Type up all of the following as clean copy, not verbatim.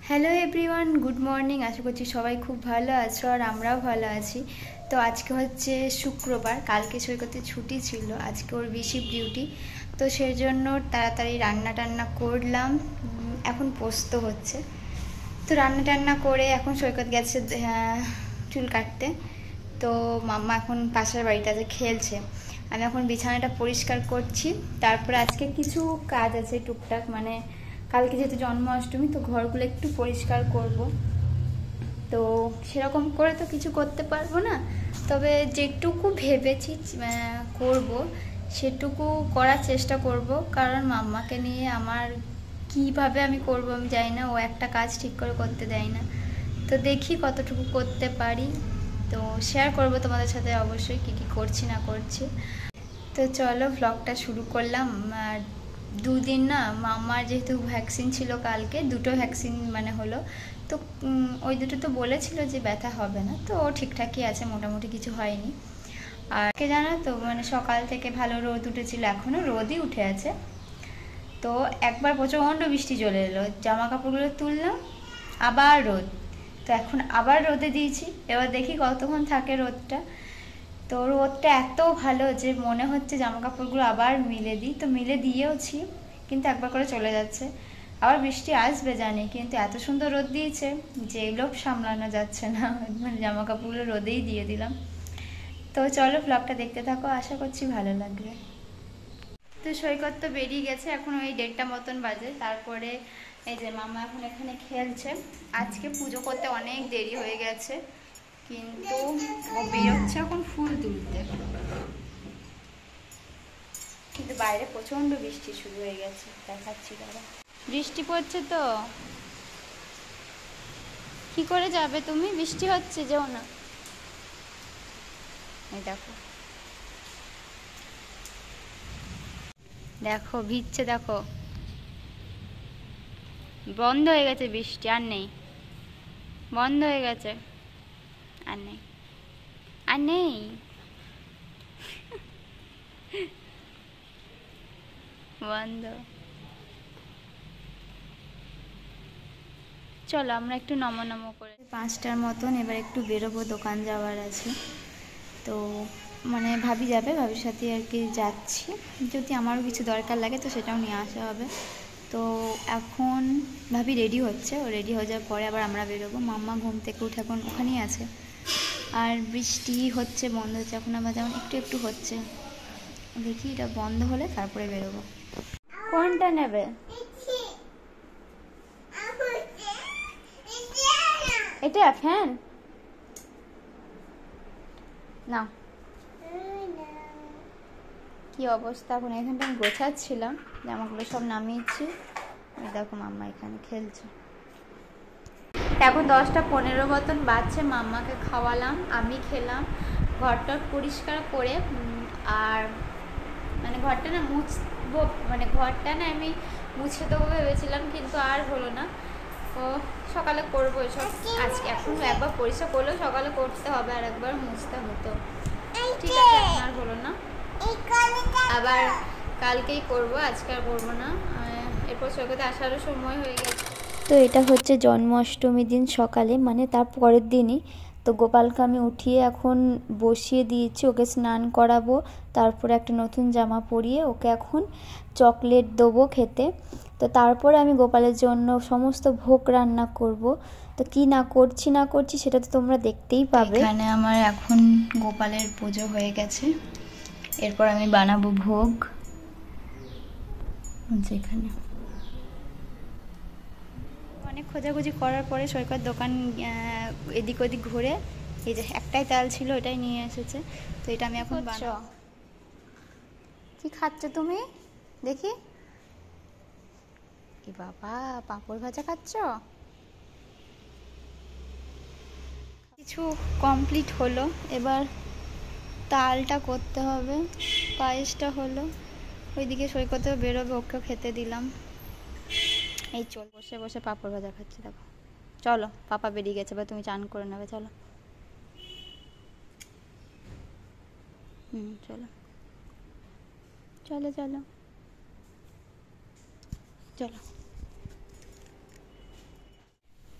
Hello everyone, good morning. আশা করছি সবাই খুব ভালো আছো আর আমরাও ভালো আছি। তো আজকে হচ্ছে শুক্রবার, কালকে সৈকতের ছুটি ছিল, আজকে ওর বেশি ডিউটি। তো সেই জন্য তাড়াতাড়ি রান্না টান্না করলাম। এখন পোস্ত হচ্ছে। তো রান্না টান্না করে এখন সৈকত গেছে চুল কাটতে। তো মাম্মা এখন পাশের বাড়িতে আছে, খেলছে। আমি এখন বিছানাটা পরিষ্কার করছি। তারপরে আজকে কিছু কাজ আছে টুকটাক, মানে কালকে যেহেতু জন্মাষ্টমী, তো ঘরগুলো একটু পরিষ্কার করব। তো সেরকম করে তো কিছু করতে পারবো না, তবে যেটুকু ভেবেছি করব সেটুকু করার চেষ্টা করব। কারণ মাম্মাকে নিয়ে আমার কিভাবে আমি করব আমি জানি না, ও একটা কাজ ঠিক করে করতে দেয় না। তো দেখি কতটুকু করতে পারি। তো শেয়ার করব তোমাদের সাথে অবশ্যই কী কী করছি না করছি। তো চলো ব্লগটা শুরু করলাম। আর দুদিন না মামার যেহেতু ভ্যাকসিন ছিল, কালকে দুটো ভ্যাকসিন মানে হলো। তো ওই দুটো তো বলেছিল যে ব্যথা হবে না, তো ঠিকঠাকই আছে, মোটামুটি কিছু হয়নি। আর কে জানো তো, মানে সকাল থেকে ভালো রোদ উঠেছিল, এখনও রোদই উঠে আছে। তো একবার প্রচণ্ড বৃষ্টি চলে এলো, জামা কাপড়গুলো তুললাম, আবার রোদ। তো এখন আবার রোদে দিয়েছি, এবার দেখি কতক্ষণ থাকে রোদটা। তো রোদটা এত ভালো যে মনে হচ্ছে জামা কাপড়গুলো আবার মিলে দিই, তো মিলে দিয়েওছি, কিন্তু একবার করে চলে যাচ্ছে। আবার বৃষ্টি আসবে জানি, কিন্তু এত সুন্দর রোদ দিয়েছে যে লোভ সামলানো যাচ্ছে না, মানে জামা কাপড়গুলো রোদেই দিয়ে দিলাম। তো চলো ব্লগটা দেখতে থাকো, আশা করছি ভালো লাগবে। তো সৈকত তো বেরিয়ে গেছে, এখন ওই 1:30 মতন বাজে। তারপরে এই যে মামা এখন এখানে খেলছে। আজকে পুজো করতে অনেক দেরি হয়ে গেছে, কিন্তু ও বেরোচ্ছে এখন ফুল তুলতে। কিন্তু বাইরে প্রচন্ড বৃষ্টি শুরু হয়ে গেছে, দেখাচ্ছি দাদা। বৃষ্টি পড়ছে তো কি করে যাবে তুমি, বৃষ্টি হচ্ছে, যেও না। এই দেখো দেখো ভিজছে, দেখো বন্ধ হয়ে গেছে বৃষ্টি, আর নেই, বন্ধ হয়ে গেছে, আর নেই, আর নেই। বন্ধ। চলো আমরা একটু নমো নমো করে 5টার মতন এবার একটু বেরোবো, দোকান যাওয়ার আছে। তো মানে ভাবি যাবে, ভাবির সাথে আর কি যাচ্ছি। যদি আমারও কিছু দরকার লাগে তো সেটাও নিয়ে আসা হবে। তো এখন ভাবি রেডি হচ্ছে, ও রেডি হয়ে যাওয়ার পরে আবার আমরা বেরোবো। মাম্মা ঘুম থেকে উঠে এখন ওখানেই আছে। আর বৃষ্টি হচ্ছে, বন্ধ হচ্ছে, এখন আবার যেমন একটু একটু হচ্ছে। দেখি এটা বন্ধ হলে তারপরে বেরোবো। কোনটা নেবে? এটা ফ্যান না, কি অবস্থা। এখন এখানটা আমি গোছাচ্ছিলাম, জামাগুলো সব নামিয়েছি। দেখো মাম্মা এখানে খেলছে। এখন 10টা 15 মতন বাজছে, মাম্মাকে খাওয়ালাম, আমি খেলাম, ঘরটা পরিষ্কার করে। আর মানে ঘরটা না মুছবো, মানে ঘরটা না আমি মুছে দেবো ভেবেছিলাম, কিন্তু আর হলো না। তো সকালে করবো এসব। আজকে এখন একবার পরিষ্কার করলেও সকালে করতে হবে, আর একবার মুছতে হতো। ঠিক আছে, এখন আর হলো না, আবার কালকেই করব, আজকে আর করবো না। এরপর সৈকতে আসারও সময় হয়ে গেছে। তো এটা হচ্ছে জন্মাষ্টমীর দিন সকালে, মানে তার পরের দিনই। তো গোপালকে আমি উঠিয়ে এখন বসিয়ে দিয়েছি, ওকে স্নান করাবো, তারপরে একটা নতুন জামা পরিয়ে ওকে এখন চকলেট দেবো খেতে। তো তারপরে আমি গোপালের জন্য সমস্ত ভোগ রান্না করব। তো কি না করছি সেটা তো তোমরা দেখতেই পাবে। এখানে আমার এখন গোপালের পুজো হয়ে গেছে, এরপর আমি বানাবো ভোগ। যেখানে অনেক খোঁজাখুঁজি করার পরে সৈকত দোকান এদিক ওদিক ঘুরে এই যে একটাই তাল ছিল, ওটাই নিয়ে এসেছে। তো এটা আমি এখন বানাবো। কি খাচ্ছ তুমি দেখি? এ বাবা, পাঁপড় ভাজা খাচ্ছ? কিছু কমপ্লিট হলো, এবার তালটা করতে হবে, পায়েসটা হলো, ওইদিকে সৈকতেও বেরোবে, ওকেও খেতে দিলাম। এই চল বসে বসে পাঁপড় ভাজা খাচ্ছি, দেখো। চলো পাপা বেরিয়ে গেছে, বা তুমি চান করে নেবে, চলো। চলো চলো চলো চলো।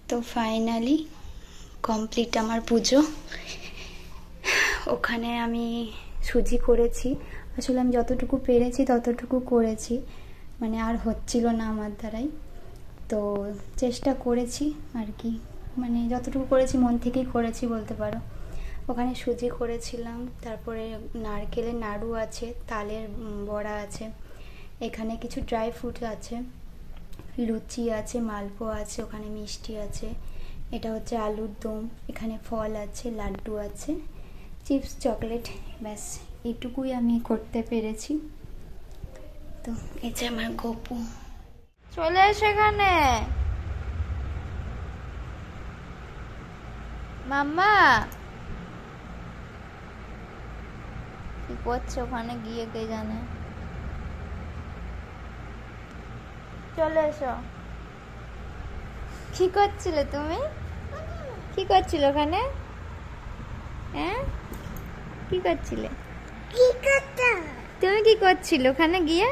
তো ফাইনালি কমপ্লিট আমার পুজো। ওখানে আমি সুজি করেছি, আসলে আমি যতটুকু পেরেছি ততটুকু করেছি, মানে আর হচ্ছিল না আমার দ্বারাই, তো চেষ্টা করেছি আর কি, মানে যতটুকু করেছি মন থেকেই করেছি বলতে পারো। ওখানে সুজি করেছিলাম, তারপরে নারকেলের নাড়ু আছে, তালের বড়া আছে, এখানে কিছু ড্রাই ফ্রুট আছে, লুচি আছে, মালপোয়া আছে, ওখানে মিষ্টি আছে, এটা হচ্ছে আলুর দম, এখানে ফল আছে, লাড্ডু আছে, চিপস, চকলেট, ব্যাস এইটুকুই আমি করতে পেরেছি। তো এই যে আমার গপু, চলে এসো এখানে মাম্মা। কি করছে ওখানে গিয়ে কে জানে। চলে এসো। কি করছিলে তুমি? কি করছিলে ওখানে? হ্যাঁ কি করছিলে? তুমি কি করছিলে ওখানে গিয়ে?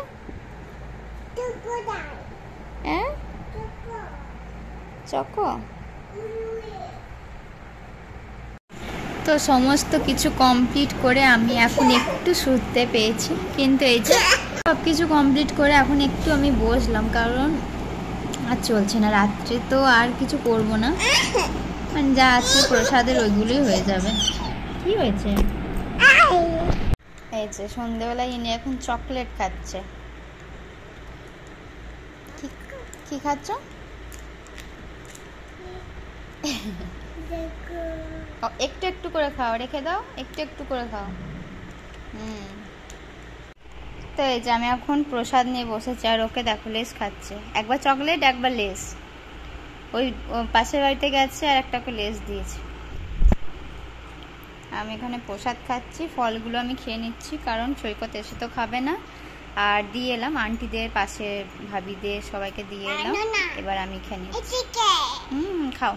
হ্যাঁ চকো। তো সমস্ত কিছু কমপ্লিট করে আমি এখন একটু শুতে পেয়েছি, কিন্তু এই যে সব কিছু কমপ্লিট করে এখন একটু আমি বসলাম, কারণ আর চলছে না, রাত্রে তো আর কিছু করব না, মানে যা আছে প্রসাদের ওইগুলোই হয়ে যাবে। কি হয়েছে? এই যে সন্ধ্যেবেলায় ইনি এখন চকলেট খাচ্ছে। কি খাচ্ছ? একটু একটু করে খাও, রেখে দাও, একটু একটু করে খাও। তো এই যে আমি এখন প্রসাদ নিয়ে বসেছি, আর ওকে দেখো লেস খাচ্ছে, একবার চকলেট একবার লেস। ওই পাশের বাড়িতে গেছে আর একটা করে লেস দিয়েছে। আমি এখানে প্রসাদ খাচ্ছি, ফলগুলো আমি খেয়ে নিচ্ছি, কারণ সৈকত এসে তো খাবে না। আর দিয়ে এলাম আন্টিদের, পাশে ভাবিদের, সবাইকে দিয়ে এলাম, এবার আমি খেয়ে নিচ্ছি। খাও।